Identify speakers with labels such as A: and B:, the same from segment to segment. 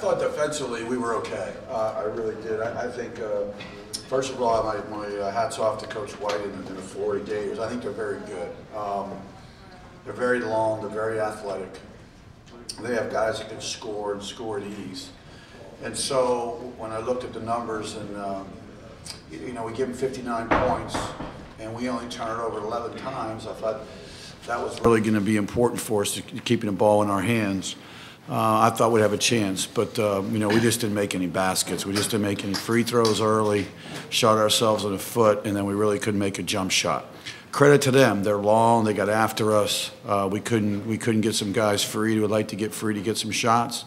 A: thought defensively we were okay. I really did. I think, first of all, my hats off to Coach White and the Florida Gators. I think they're very good. They're very long. They're very athletic. They have guys that can score and score at ease. And so when I looked at the numbers and, you know, we give them 59 points and we only turn it over 11 times, I thought that was really going to be important for us, to keeping the ball in our hands. I thought we'd have a chance, but, you know, we just didn't make any baskets. We just didn't make any free throws early, shot ourselves in the foot, and then we really couldn't make a jump shot. Credit to them. They're long. They got after us. We couldn't get some guys free. We'd like to get free to get some shots.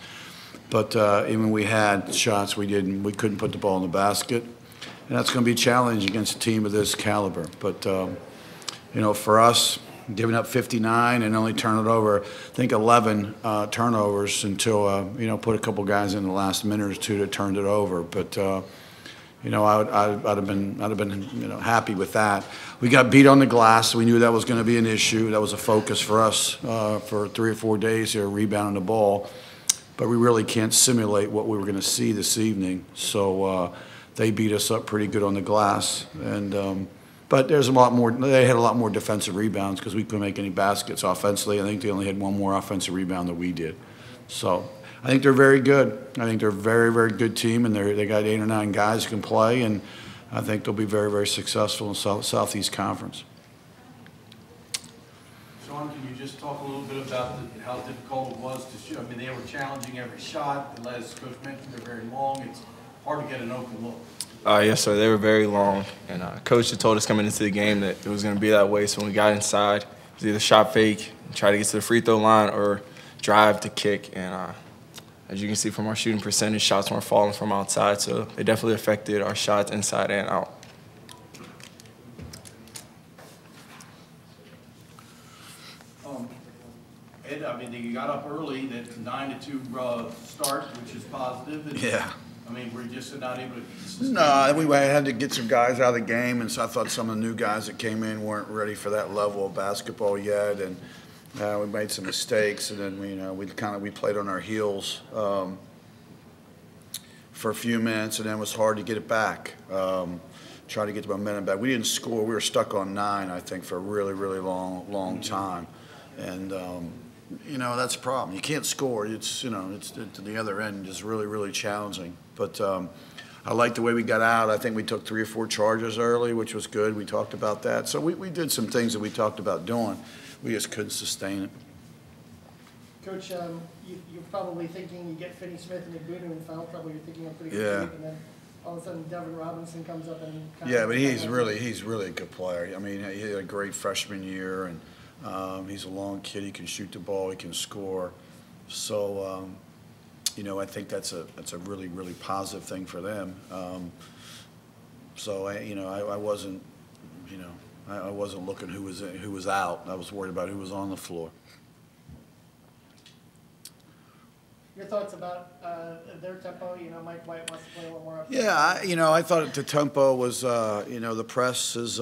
A: But even when we had shots, we couldn't put the ball in the basket. And that's going to be a challenge against a team of this caliber. But, you know, for us, giving up 59 and only turn it over, I think 11 turnovers until, you know, put a couple guys in the last minute or two that turned it over. But, you know, I'd have been, you know, happy with that. We got beat on the glass. We knew that was going to be an issue. That was a focus for us for 3 or 4 days here, rebounding the ball. But we really can't simulate what we were going to see this evening. So they beat us up pretty good on the glass. And but there's a lot more. They had a lot more defensive rebounds because we couldn't make any baskets offensively. I think they only had one more offensive rebound than we did. So I think they're very good. I think they're a very, very good team, and they got 8 or 9 guys who can play, and I think they'll be very, very successful in Southeast Conference.
B: Shawn, can you just talk a little bit about how difficult it was to shoot? I mean, they were challenging every shot. As Coach mentioned, they're very long. It's hard to get an open look.
C: Yes, sir. They were very long, and Coach had told us coming into the game that it was going to be that way. So when we got inside, it was either shot fake, try to get to the free throw line, or drive to kick. And as you can see from our shooting percentage, shots weren't falling from outside, so they definitely affected our shots inside and out.
B: Ed, I mean, you got up early. That's 9-2 start, which is positive. And,
A: Yeah.
B: I mean, we're just not able to.
A: No, we had to get some guys out of the game, and so I thought some of the new guys that came in weren't ready for that level of basketball yet, and we made some mistakes, and then we played on our heels for a few minutes, and then it was hard to get it back. Try to get the momentum back. We didn't score. We were stuck on 9, I think, for a really, really long time, and you know, that's a problem. You can't score. It's, you know, it's to the other end is really, really challenging. But I like the way we got out. I think we took 3 or 4 charges early, which was good. We talked about that. So we did some things that we talked about doing. We just couldn't sustain it.
D: Coach, you're probably thinking you get Finney Smith and Igbudu in foul trouble. You're thinking of pretty good
A: Yeah.
D: shape, and then all of a sudden Devin Robinson comes up and
A: yeah, but he's really a good player. I mean, he had a great freshman year, and he's a long kid. He can shoot the ball. He can score. So, you know, I think that's a really, really positive thing for them. So I wasn't, you know, I wasn't looking who was out. I was worried about who was on the floor.
D: Your thoughts about their tempo? You know, Mike White wants to play a little more up.
A: Yeah, you know, I thought the tempo was, you know, the press is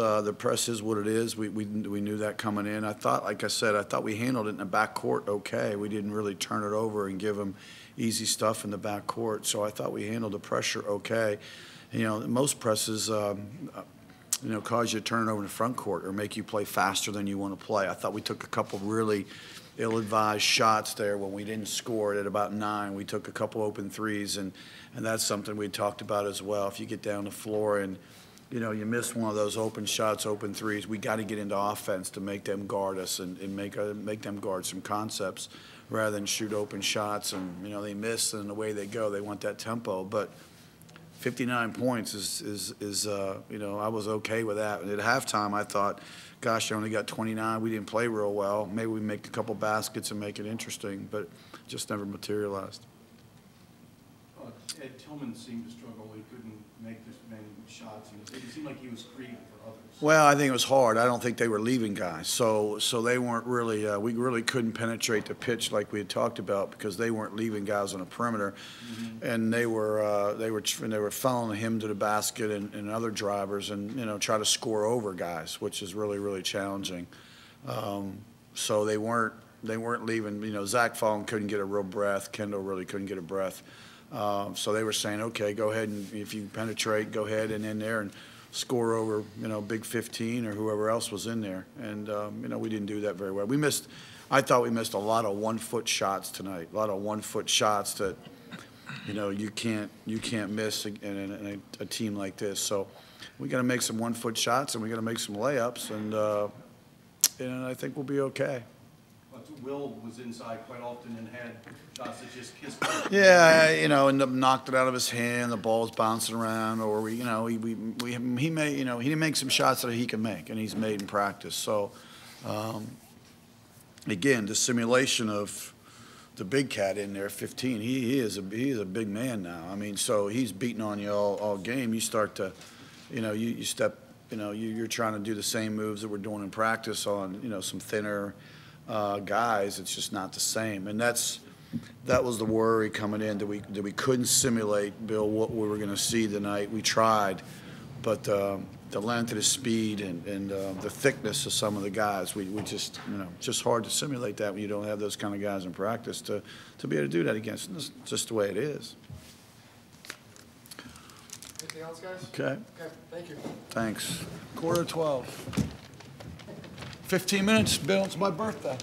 A: what it is. We knew that coming in. I thought, like I said, I thought we handled it in the backcourt okay. We didn't really turn it over and give them easy stuff in the backcourt. So I thought we handled the pressure okay. You know, most presses, you know, cause you to turn it over in the front court or make you play faster than you want to play. I thought we took a couple really ill-advised shots there when we didn't score it at about 9. We took a couple open threes, and that's something we talked about as well. If you get down the floor and, you know, you miss one of those open shots, open threes, we got to get into offense to make them guard us and make them guard some concepts rather than shoot open shots. And, you know, they miss, and the way they go, they want that tempo. But 59 points is you know, I was okay with that. And at halftime, I thought, gosh, they only got 29. We didn't play real well. Maybe we make a couple baskets and make it interesting, but just never materialized.
B: Ed Tillman seemed to struggle. He couldn't make this many shots, and it seemed like he was creating for others.
A: Well, I think it was hard. I don't think they were leaving guys, so they weren't really. We really couldn't penetrate the pitch like we had talked about because they weren't leaving guys on the perimeter, and they were following him to the basket and other drivers, and you know, try to score over guys, which is really, really challenging. So they weren't leaving. You know, Zach Fallon couldn't get a real breath. Kendall really couldn't get a breath. So they were saying, okay, go ahead, and if you penetrate, go ahead and in there and score over, Big 15 or whoever else was in there. And, we didn't do that very well. I thought we missed a lot of 1-foot shots tonight, a lot of 1-foot shots that, you can't miss in a team like this. So we got to make some 1-foot shots, and we got to make some layups, and I think we'll be okay.
B: But Will was inside quite often and had shots that just kissed.
A: Yeah, ended up knocked it out of his hand. The ball's bouncing around, or he made, he didn't make some shots that he can make, and he's made in practice. So, again, the simulation of the big cat in there, 15. He is a big man now. I mean, so he's beating on you all game. You start to, you step, you're trying to do the same moves that we're doing in practice on, some thinner guys. It's just not the same, and that was the worry coming in, that we couldn't simulate, Bill, what we were going to see tonight. We tried, but the length of the speed and the thickness of some of the guys, we just, just hard to simulate that when you don't have those kind of guys in practice to be able to do that against. And it's just the way it is.
D: Anything else, guys?
A: Okay.
D: Okay, thank you.
A: Thanks. 11:45. 15 minutes, Bill. It's my birthday.